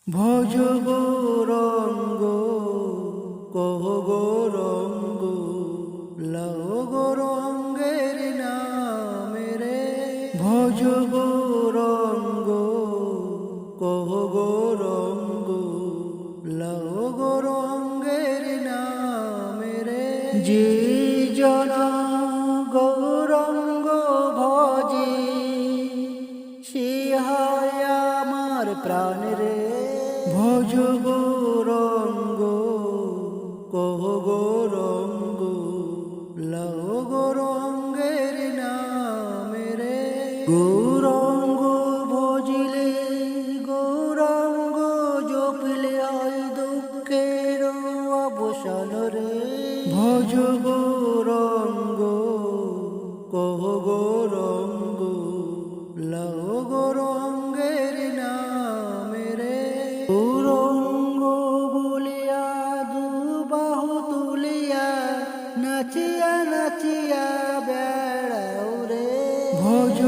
ভজ গৌরঙ্গ কহ গৌরঙ্গ লাও গৌরঙ্গের নামে রে। ভজ গৌরঙ্গ কহ গৌরঙ্গ লাও গৌরঙ্গের নামে রে। যে জনা গৌরঙ্গ ভজে সিহায় আমার প্রাণ রে। ভজ গৌরঙ্গ কহ গৌরঙ্গ লাও গৌরঙ্গের নামে রে। গৌরঙ্গ ভজিলে গৌরঙ্গ জপিলে হয় দুঃখের অবসান রে। ভজ গৌরঙ্গ কহ গৌরঙ্গ লাও গৌরঙ্গের নামে রে। গৌরঙ্গ বলিয়া দুবাহু তুলিয়া নাচিয়া নাচিয়া বেড়াও রে। ভজ